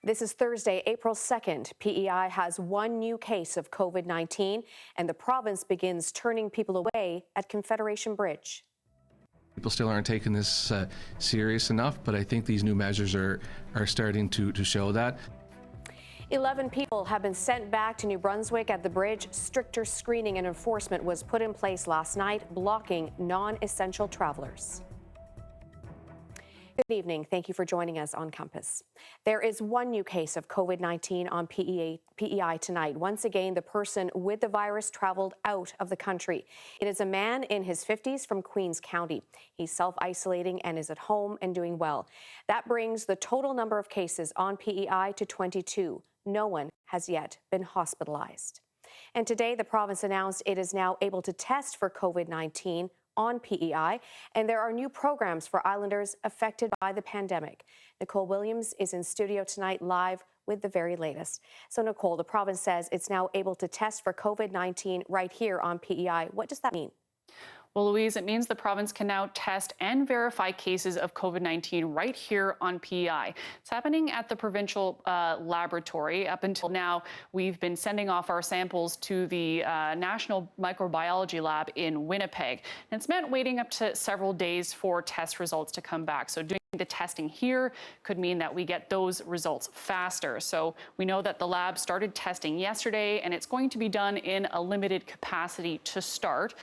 This is Thursday, April 2nd. PEI has one new case of COVID-19, and the province begins turning people away at Confederation Bridge. People still aren't taking this serious enough, but I think these new measures are starting to show that. 11 people have been sent back to New Brunswick at the bridge. Stricter screening and enforcement was put in place last night, blocking non-essential travelers. Good evening. Thank you for joining us on Compass. There is one new case of COVID-19 on PEI tonight. Once again, the person with the virus traveled out of the country. It is a man in his 50s from Queens County. He's self-isolating and is at home and doing well. That brings the total number of cases on PEI to 22. No one has yet been hospitalized. And today, the province announced it is now able to test for COVID-19 on PEI, and there are new programs for islanders affected by the pandemic. Nicole Williams is in studio tonight live with the very latest. So Nicole, the province says it's now able to test for COVID-19 right here on PEI. What does that mean? Well, Louise, it means the province can now test and verify cases of COVID-19 right here on PEI. It's happening at the provincial laboratory. Up until now, we've been sending off our samples to the National Microbiology Lab in Winnipeg. And it's meant waiting up to several days for test results to come back. So doing the testing here could mean that we get those results faster. So we know that the lab started testing yesterday, and it's going to be done in a limited capacity to start.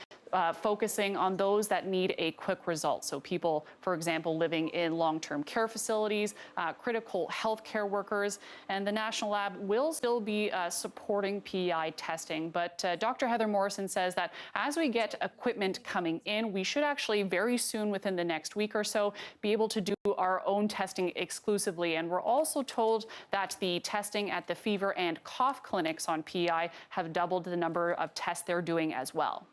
Focusing on those that need a quick result. So people, for example, living in long-term care facilities, critical healthcare workers, and the National Lab will still be supporting PEI testing. But Dr. Heather Morrison says that as we get equipment coming in, we should actually very soon, within the next week or so, be able to do our own testing exclusively. And we're also told that the testing at the fever and cough clinics on PEI have doubled the number of tests they're doing as well.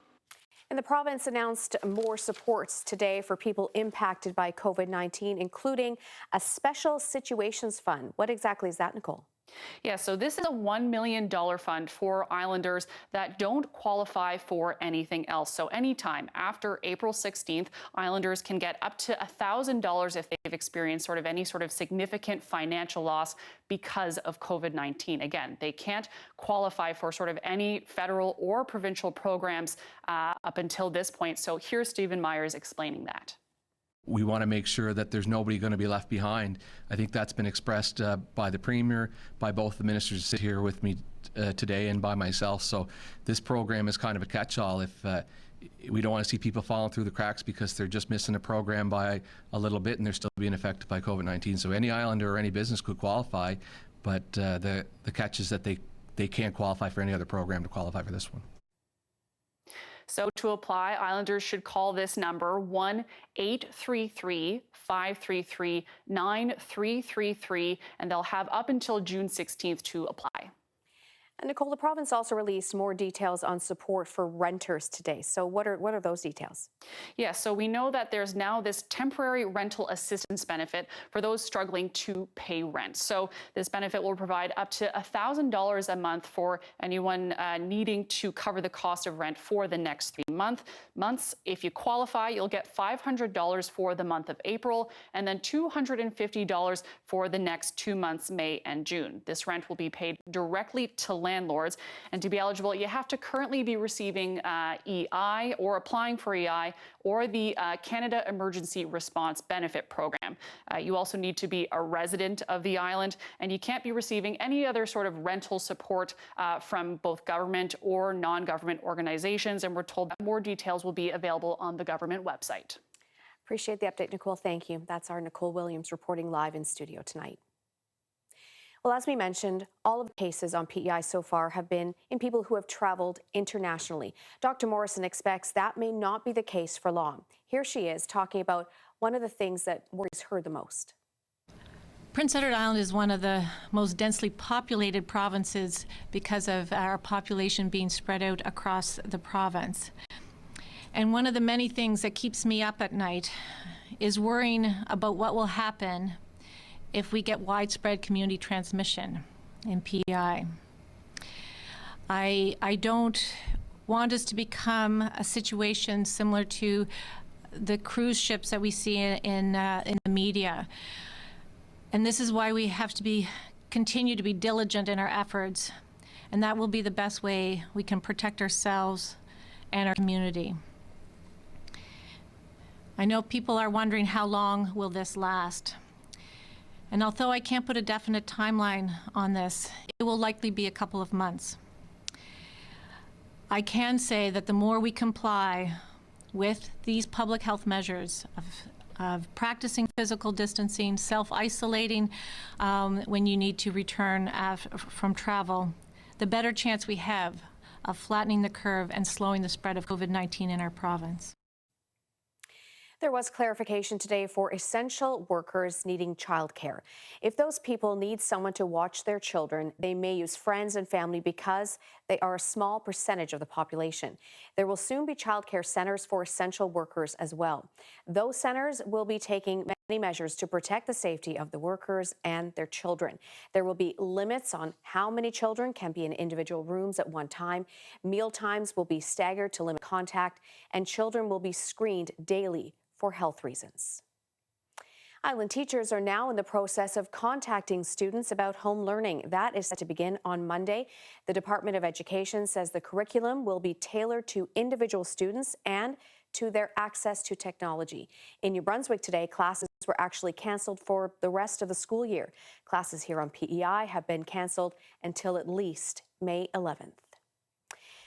And the province announced more supports today for people impacted by COVID-19, including a special situations fund. What exactly is that, Nicole? Yeah, so this is a $1 million fund for islanders that don't qualify for anything else. So anytime after April 16th, islanders can get up to $1,000 if they've experienced any sort of significant financial loss because of COVID-19. Again, they can't qualify for any federal or provincial programs up until this point. So here's Stephen Myers explaining that. We want to make sure that there's nobody going to be left behind. I think that's been expressed by the Premier, by both the ministers who sit here with me today, and by myself. So this program is kind of a catch-all. If we don't want to see people falling through the cracks because they're just missing a program by a little bit and they're still being affected by COVID-19. So any islander or any business could qualify, but the catch is that they can't qualify for any other program to qualify for this one. So to apply, islanders should call this number 1-833-533-9333, and they'll have up until June 16th to apply. And Nicole, the province also released more details on support for renters today. So what are those details? Yeah, so we know that there's now this temporary rental assistance benefit for those struggling to pay rent. So this benefit will provide up to $1,000 a month for anyone needing to cover the cost of rent for the next 3 months. If you qualify, you'll get $500 for the month of April and then $250 for the next 2 months, May and June. This rent will be paid directly to landlords, and to be eligible, you have to currently be receiving EI or applying for EI or the Canada Emergency Response Benefit Program. You also need to be a resident of the island, and you can't be receiving any other sort of rental support from both government or non-government organizations, and we're told that more details will be available on the government website. Appreciate the update, Nicole. Thank you. That's our Nicole Williams reporting live in studio tonight. Well, as we mentioned, all of the cases on PEI so far have been in people who have traveled internationally. Dr. Morrison expects that may not be the case for long. Here she is talking about one of the things that worries her the most. Prince Edward Island is one of the most densely populated provinces because of our population being spread out across the province. And one of the many things that keeps me up at night is worrying about what will happen if we get widespread community transmission in PEI. I don't want us to become a situation similar to the cruise ships that we see in the media. And this is why we have to be continue to be diligent in our efforts, and that will be the best way we can protect ourselves and our community. I know people are wondering how long will this last. And although I can't put a definite timeline on this, it will likely be a couple of months. I can say that the more we comply with these public health measures of practicing physical distancing, self-isolating when you need to return from travel, the better chance we have of flattening the curve and slowing the spread of COVID-19 in our province. There was clarification today for essential workers needing childcare. If those people need someone to watch their children, they may use friends and family because they are a small percentage of the population. There will soon be childcare centers for essential workers as well. Those centers will be taking many measures to protect the safety of the workers and their children. There will be limits on how many children can be in individual rooms at one time. Meal times will be staggered to limit contact, and children will be screened daily for health reasons. Island teachers are now in the process of contacting students about home learning. That is set to begin on Monday. The Department of Education says the curriculum will be tailored to individual students and to their access to technology. In New Brunswick today, classes were actually canceled for the rest of the school year. Classes here on PEI have been canceled until at least May 11th.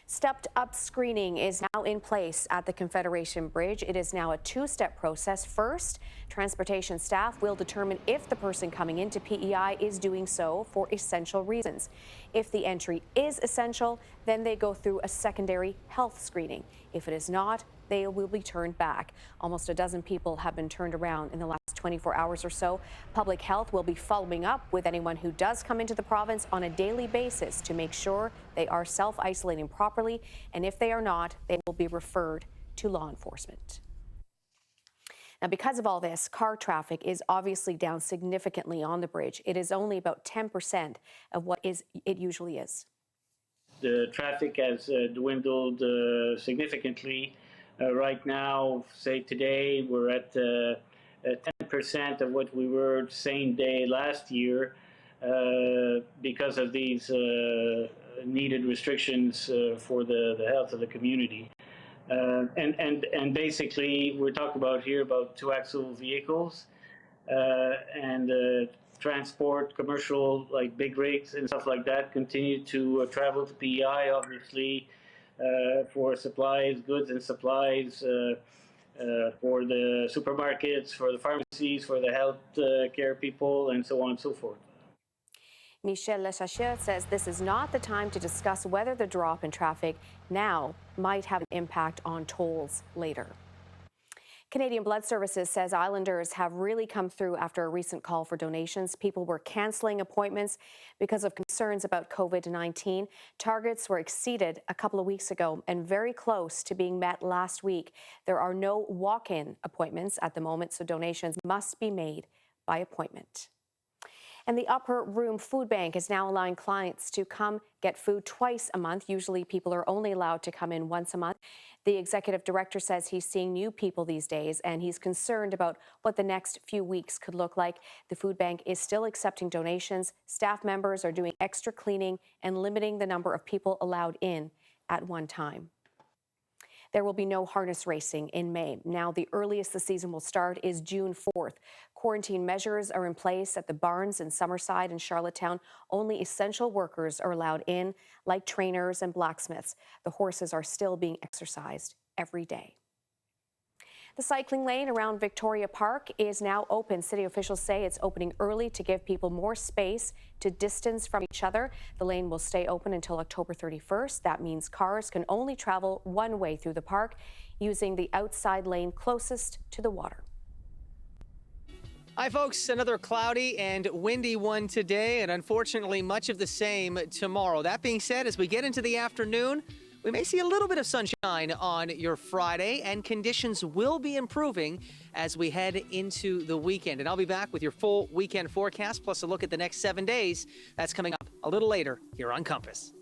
Stepped-up screening is now in place at the Confederation Bridge. It is now a two-step process. First, transportation staff will determine if the person coming into PEI is doing so for essential reasons. If the entry is essential, then they go through a secondary health screening. If it is not, they will be turned back. Almost a dozen people have been turned around in the last 24 hours or so. Public Health will be following up with anyone who does come into the province on a daily basis to make sure they are self-isolating properly, and if they are not, they will be referred to law enforcement. Now, because of all this, car traffic is obviously down significantly on the bridge. It is only about 10% of what it usually is. The traffic has dwindled significantly. Right now, say today, we're at 10% of what we were same day last year because of these needed restrictions for the health of the community. And basically, we're talking about here about two-axle vehicles and transport, commercial, like big rigs and stuff like that, continue to travel to PEI, obviously, for supplies, goods and supplies, for the supermarkets, for the pharmacies, for the health care people, and so on and so forth. Michel Lechache says this is not the time to discuss whether the drop in traffic now might have an impact on tolls later. Canadian Blood Services says Islanders have really come through after a recent call for donations. People were cancelling appointments because of concerns about COVID-19. Targets were exceeded a couple of weeks ago and very close to being met last week. There are no walk-in appointments at the moment, so donations must be made by appointment. And the Upper Room Food Bank is now allowing clients to come get food twice a month. Usually people are only allowed to come in once a month. The executive director says he's seeing new people these days, and he's concerned about what the next few weeks could look like. The food bank is still accepting donations. Staff members are doing extra cleaning and limiting the number of people allowed in at one time. There will be no harness racing in May. Now, the earliest the season will start is June 4th. Quarantine measures are in place at the barns in Summerside and Charlottetown. Only essential workers are allowed in, like trainers and blacksmiths. The horses are still being exercised every day. The cycling lane around Victoria Park is now open. City officials say it's opening early to give people more space to distance from each other. The lane will stay open until October 31st. That means cars can only travel one way through the park, using the outside lane closest to the water. Hi, folks. Another cloudy and windy one today, and unfortunately much of the same tomorrow. That being said, as we get into the afternoon, we may see a little bit of sunshine on your Friday, and conditions will be improving as we head into the weekend. And I'll be back with your full weekend forecast, plus a look at the next 7 days. That's coming up a little later here on Compass.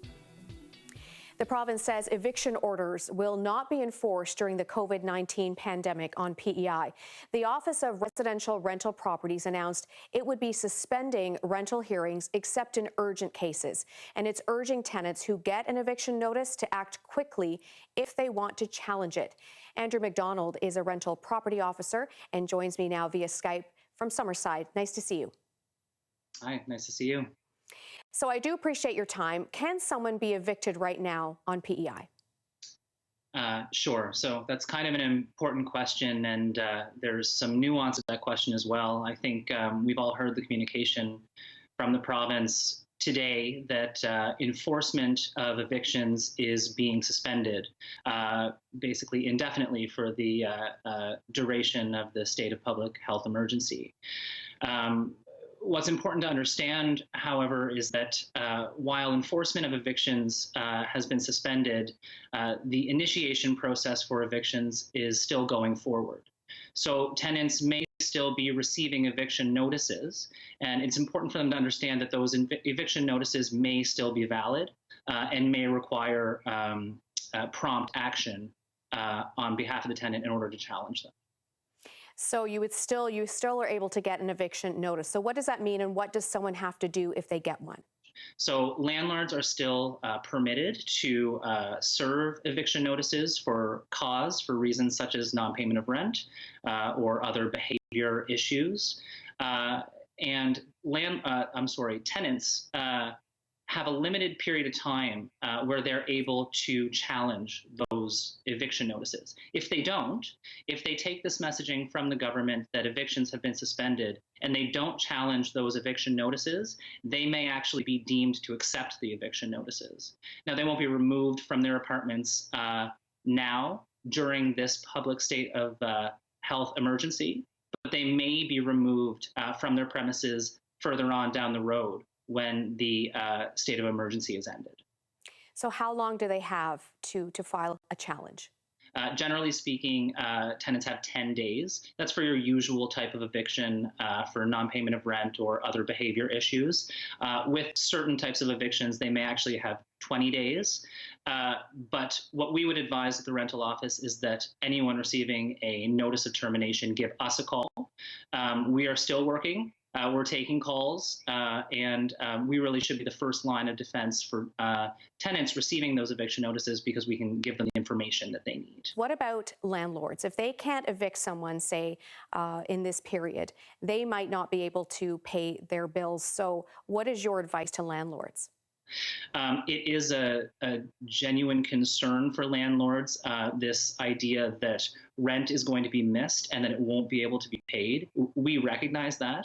The province says eviction orders will not be enforced during the COVID-19 pandemic on PEI. The Office of Residential Rental Properties announced it would be suspending rental hearings except in urgent cases, and it's urging tenants who get an eviction notice to act quickly if they want to challenge it. Andrew McDonald is a rental property officer and joins me now via Skype from Summerside. Nice to see you. Hi, nice to see you. So I do appreciate your time. Can someone be evicted right now on PEI? Sure. So that's kind of an important question, and there's some nuance to that question as well. I think we've all heard the communication from the province today that enforcement of evictions is being suspended, basically indefinitely for the duration of the state of public health emergency. What's important to understand, however, is that while enforcement of evictions has been suspended, the initiation process for evictions is still going forward. So tenants may still be receiving eviction notices, and it's important for them to understand that those eviction notices may still be valid and may require prompt action on behalf of the tenant in order to challenge them. So you still are able to get an eviction notice. So what does that mean, and what does someone have to do if they get one? So landlords are still permitted to serve eviction notices for reasons such as non-payment of rent or other behavior issues. And tenants have a limited period of time where they're able to challenge those eviction notices. If they don't, if they take this messaging from the government that evictions have been suspended and they don't challenge those eviction notices, they may actually be deemed to accept the eviction notices. Now, they won't be removed from their apartments now during this public state of health emergency, but they may be removed from their premises further on down the road when the state of emergency is ended. So how long do they have to file a challenge? Generally speaking, tenants have 10 days. That's for your usual type of eviction for non-payment of rent or other behavior issues. With certain types of evictions, they may actually have 20 days. But what we would advise at the rental office is that anyone receiving a notice of termination give us a call. We are still working. We're taking calls, and we really should be the first line of defense for tenants receiving those eviction notices because we can give them the information that they need. What about landlords? If they can't evict someone, say, in this period, they might not be able to pay their bills. So what is your advice to landlords? It is a genuine concern for landlords, this idea that rent is going to be missed and that it won't be able to be paid. We recognize that.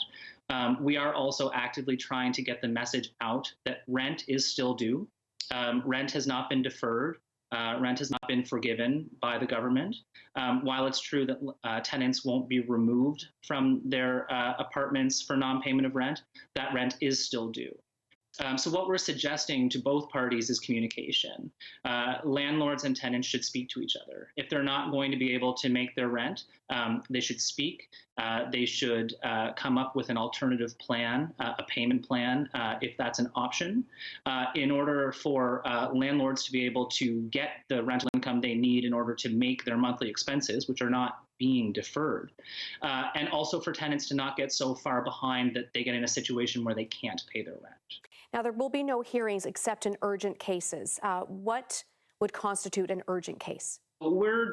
We are also actively trying to get the message out that rent is still due. Rent has not been deferred. Rent has not been forgiven by the government. While it's true that tenants won't be removed from their apartments for non-payment of rent, that rent is still due. So what we're suggesting to both parties is communication. Landlords and tenants should speak to each other. If they're not going to be able to make their rent, they should speak. They should come up with an alternative plan, a payment plan, if that's an option, in order for landlords to be able to get the rental income they need in order to make their monthly expenses, which are not being deferred, and also for tenants to not get so far behind that they get in a situation where they can't pay their rent. Now, there will be no hearings except in urgent cases. What would constitute an urgent case? We're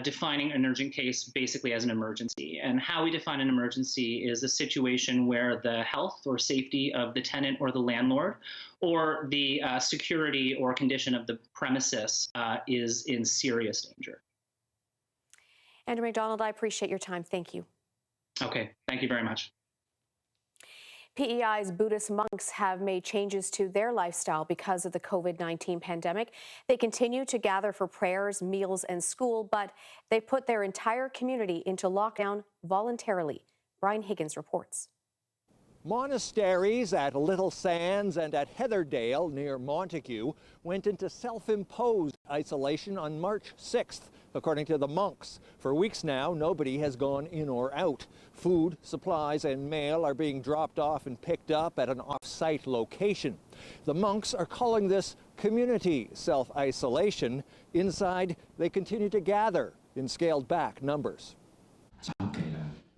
defining an urgent case basically as an emergency. And how we define an emergency is a situation where the health or safety of the tenant or the landlord or the security or condition of the premises is in serious danger. Andrew McDonald, I appreciate your time. Thank you. Okay, thank you very much. PEI's Buddhist monks have made changes to their lifestyle because of the COVID-19 pandemic. They continue to gather for prayers, meals, and school, but they put their entire community into lockdown voluntarily. Brian Higgins reports. Monasteries at Little Sands and at Heatherdale near Montague went into self-imposed isolation on March 6th, according to the monks. For weeks now, nobody has gone in or out. Food, supplies, and mail are being dropped off and picked up at an off-site location. The monks are calling this community self-isolation. Inside, they continue to gather in scaled-back numbers.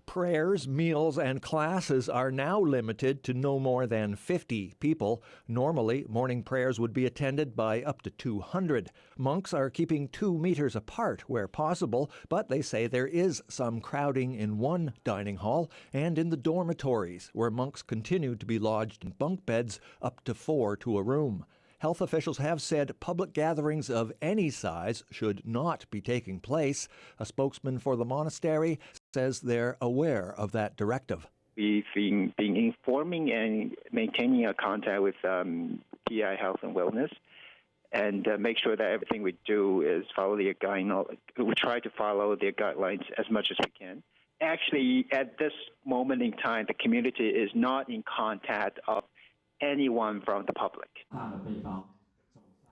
Prayers, meals, and classes are now limited to no more than 50 people. Normally, morning prayers would be attended by up to 200. Monks are keeping 2 meters apart where possible, but they say there is some crowding in one dining hall and in the dormitories, where monks continue to be lodged in bunk beds up to 4 to a room. Health officials have said public gatherings of any size should not be taking place. A spokesman for the monastery says they're aware of that directive. We've been informing and maintaining a contact with PEI Health and Wellness and make sure that everything we do is follow the guidelines. We try to follow their guidelines as much as we can. Actually, at this moment in time, the community is not in contact of anyone from the public.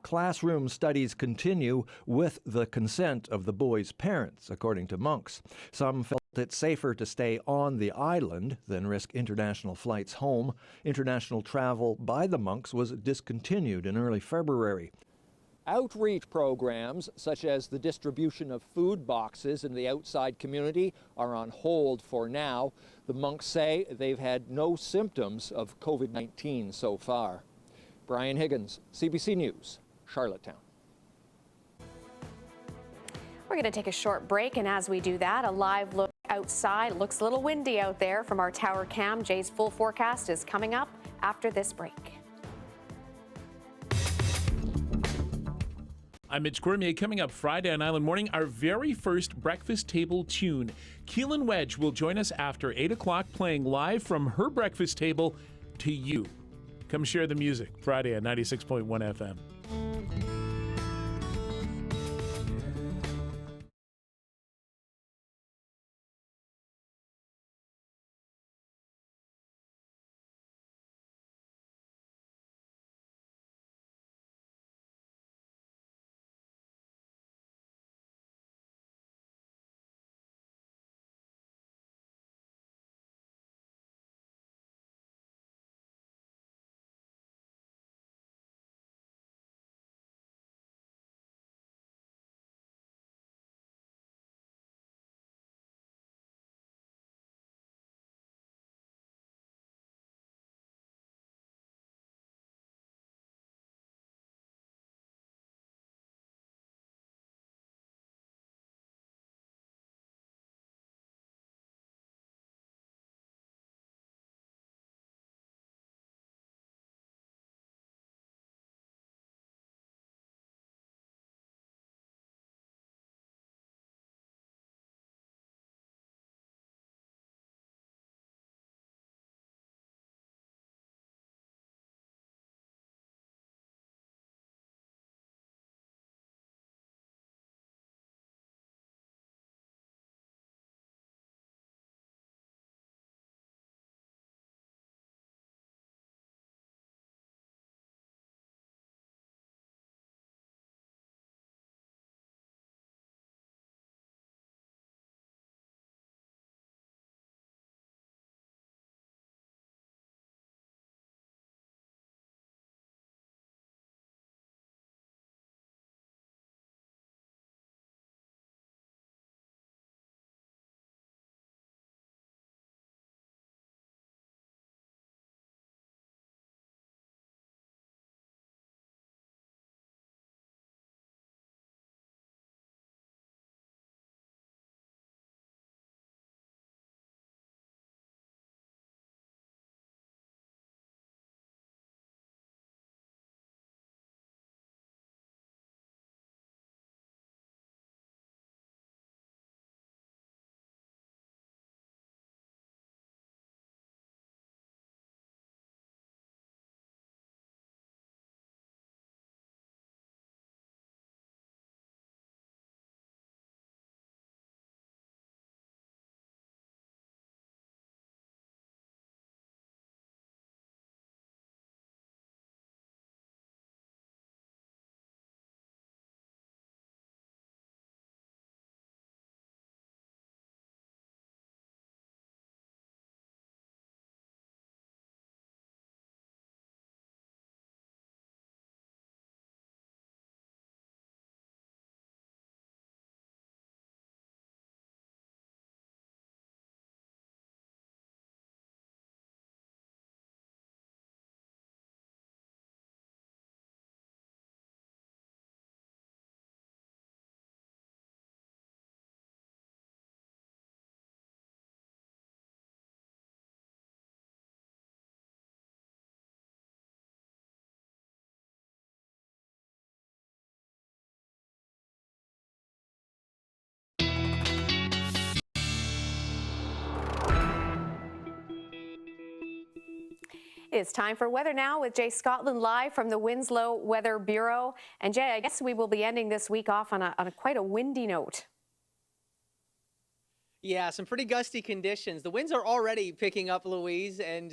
Classroom studies continue with the consent of the boys' parents, according to monks. Some felt it safer to stay on the island than risk international flights home. International travel by the monks was discontinued in early February. Outreach programs, such as the distribution of food boxes in the outside community, are on hold for now. The monks say they've had no symptoms of COVID-19 so far. Brian Higgins, CBC News, Charlottetown. We're going to take a short break, and as we do that, a live look outside. It looks a little windy out there from our tower cam. Jay's full forecast is coming up after this break. I'm Mitch Cormier. Coming up Friday on Island Morning, our very first breakfast table tune. Keelan Wedge will join us after 8 o'clock, playing live from her breakfast table to you. Come share the music Friday at 96.1 FM. It's time for Weather Now with Jay Scotland live from the Winslow Weather Bureau. And Jay, I guess we will be ending this week off on a quite a windy note. Yeah, some pretty gusty conditions. The winds are already picking up, Louise, and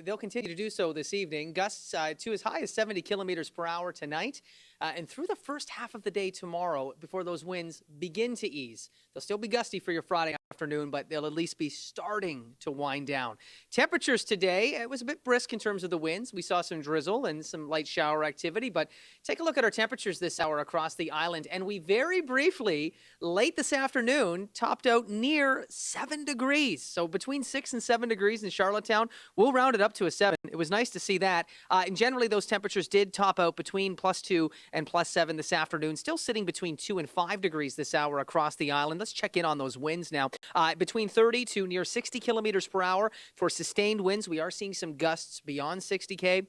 they'll continue to do so this evening. Gusts to as high as 70 kilometers per hour tonight and through the first half of the day tomorrow before those winds begin to ease. They'll still be gusty for your Friday afternoon, but they'll at least be starting to wind down. Temperatures today, it was a bit brisk in terms of the winds. We saw some drizzle and some light shower activity, but take a look at our temperatures this hour across the island, and we very briefly, late this afternoon, topped out near 7 degrees. So between 6 and 7 degrees in Charlottetown, we'll round it up to a 7. It was nice to see that. And generally, those temperatures did top out between +2 and +7 this afternoon, still sitting between 2 and 5 degrees this hour across the island. Let's check in on those winds now. Between 30 to near 60 kilometers per hour for sustained winds. We are seeing some gusts beyond 60K.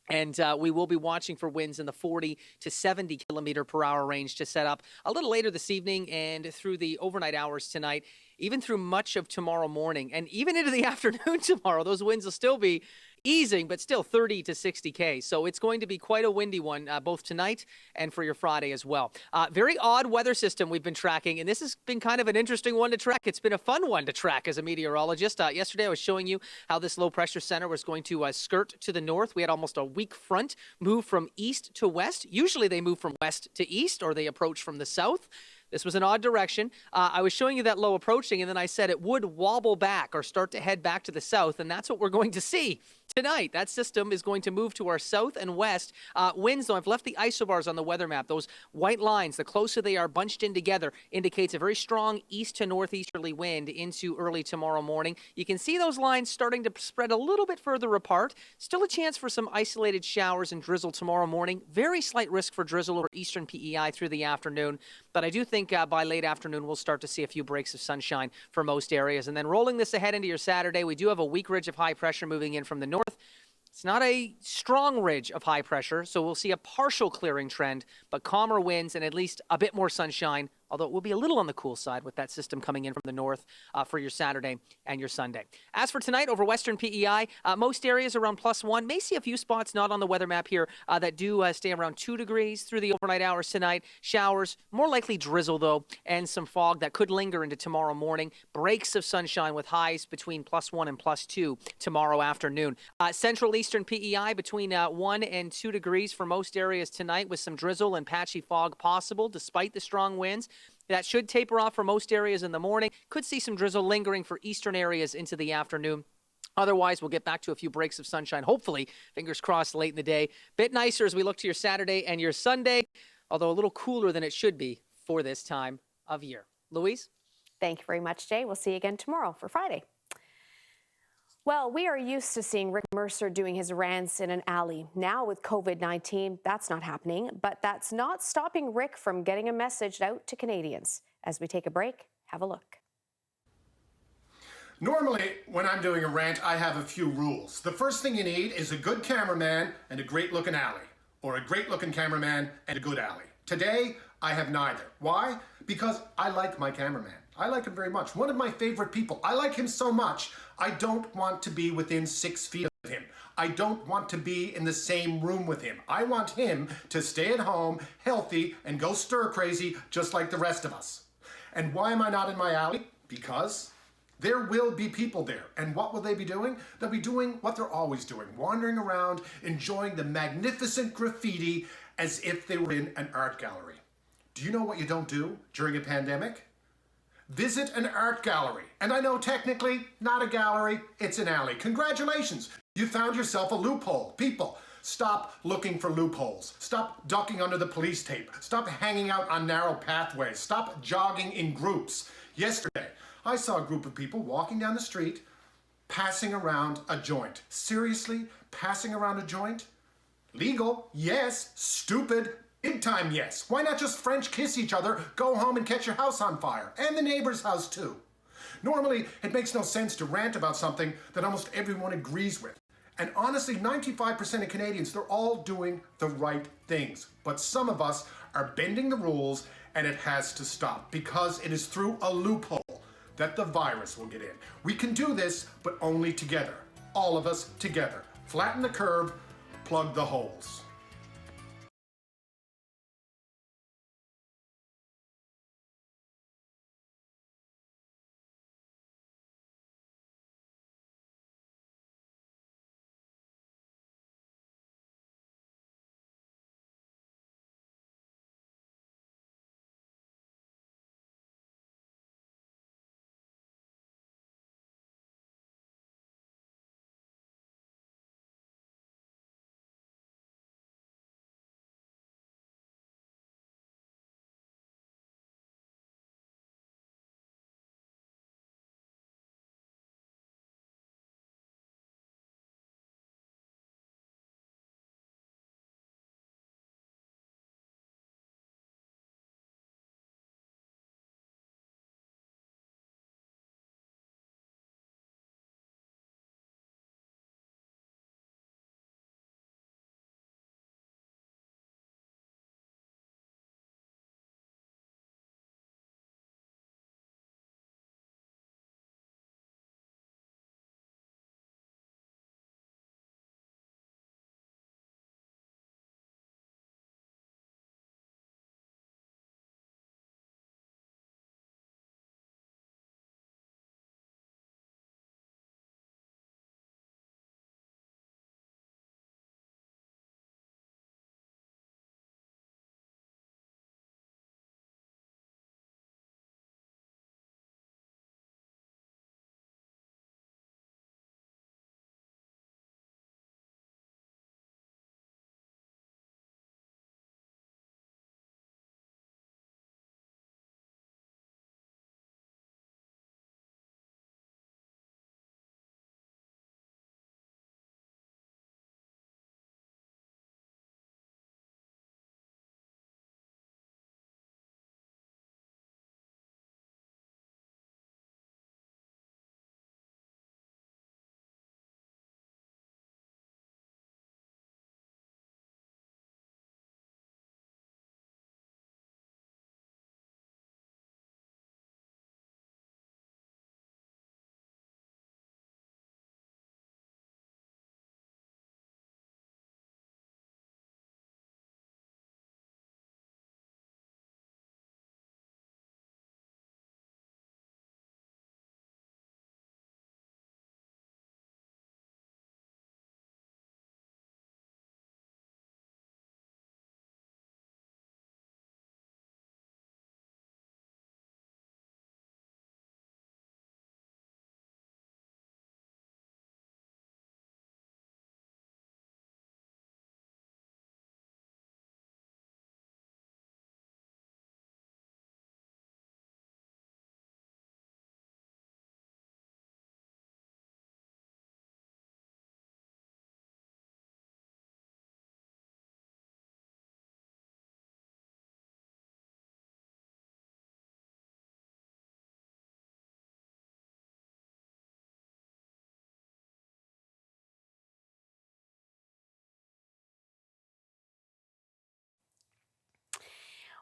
And we will be watching for winds in the 40 to 70 kilometer per hour range to set up a little later this evening and through the overnight hours tonight, even through much of tomorrow morning and even into the afternoon tomorrow. Those winds will still be easing, but still 30 to 60K. So it's going to be quite a windy one, both tonight and for your Friday as well. Very odd weather system we've been tracking, and this has been kind of an interesting one to track. It's been a fun one to track as a meteorologist. Yesterday I was showing you how this low pressure center was going to skirt to the north. We had almost a weak front move from east to west. Usually they move from west to east, or they approach from the south. This was an odd direction. I was showing you that low approaching, and then I said it would wobble back or start to head back to the south, and that's what we're going to see tonight. That system is going to move to our south and west. Winds, though, I've left the isobars on the weather map. Those white lines, the closer they are bunched in together, indicates a very strong east to northeasterly wind into early tomorrow morning. You can see those lines starting to spread a little bit further apart. Still a chance for some isolated showers and drizzle tomorrow morning. Very slight risk for drizzle over eastern PEI through the afternoon. But I do think by late afternoon, we'll start to see a few breaks of sunshine for most areas. And then rolling this ahead into your Saturday, we do have a weak ridge of high pressure moving in from the north. It's not a strong ridge of high pressure, so we'll see a partial clearing trend, but calmer winds and at least a bit more sunshine, although it will be a little on the cool side with that system coming in from the north for your Saturday and your Sunday. As for tonight over western PEI, most areas around +1. May see a few spots not on the weather map here that do stay around 2 degrees through the overnight hours tonight. Showers, more likely drizzle though, and some fog that could linger into tomorrow morning. Breaks of sunshine with highs between +1 and +2 tomorrow afternoon. Central eastern PEI between 1 and 2 degrees for most areas tonight, with some drizzle and patchy fog possible despite the strong winds. That should taper off for most areas in the morning. Could see some drizzle lingering for eastern areas into the afternoon. Otherwise, we'll get back to a few breaks of sunshine, hopefully, fingers crossed, late in the day. Bit nicer as we look to your Saturday and your Sunday, although a little cooler than it should be for this time of year. Louise? Thank you very much, Jay. We'll see you again tomorrow for Friday. Well, we are used to seeing Rick Mercer doing his rants in an alley. Now with COVID-19, that's not happening, but that's not stopping Rick from getting a message out to Canadians. As we take a break, have a look. Normally, when I'm doing a rant, I have a few rules. The first thing you need is a good cameraman and a great-looking alley, or a great-looking cameraman and a good alley. Today, I have neither. Why? Because I like my cameraman. I like him very much. One of my favorite people. I like him so much, I don't want to be within 6 feet of him. I don't want to be in the same room with him. I want him to stay at home, healthy, and go stir crazy just like the rest of us. And why am I not in my alley? Because there will be people there. And what will they be doing? They'll be doing what they're always doing, wandering around, enjoying the magnificent graffiti as if they were in an art gallery. Do you know what you don't do during a pandemic? Visit an art gallery. And I know technically not a gallery, it's an alley. Congratulations, you found yourself a loophole. People, stop looking for loopholes. Stop ducking under the police tape. Stop hanging out on narrow pathways. Stop jogging in groups. Yesterday, I saw a group of people walking down the street, passing around a joint. Seriously, passing around a joint? Legal, yes. Stupid, big time yes. Why not just French kiss each other, go home and catch your house on fire? And the neighbor's house too. Normally, it makes no sense to rant about something that almost everyone agrees with. And honestly, 95% of Canadians, they're all doing the right things. But some of us are bending the rules, and it has to stop because it is through a loophole that the virus will get in. We can do this, but only together. All of us together. Flatten the curb, plug the holes.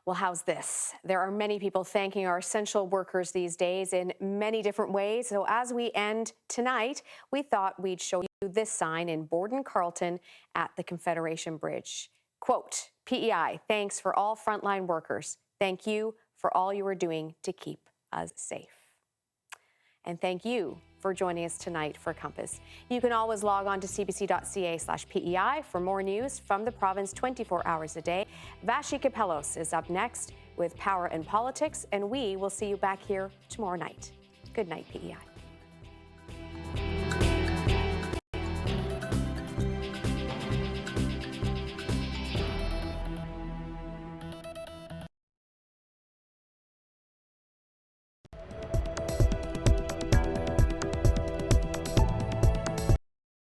Well, how's this? There are many people thanking our essential workers these days in many different ways. So as we end tonight, we thought we'd show you this sign in Borden Carlton at the Confederation Bridge. Quote, PEI, thanks for all frontline workers. Thank you for all you are doing to keep us safe. And thank you for joining us tonight for Compass. You can always log on to cbc.ca/PEI for more news from the province 24 hours a day. Vassy Kapelos is up next with Power and Politics, and we will see you back here tomorrow night. Good night, PEI.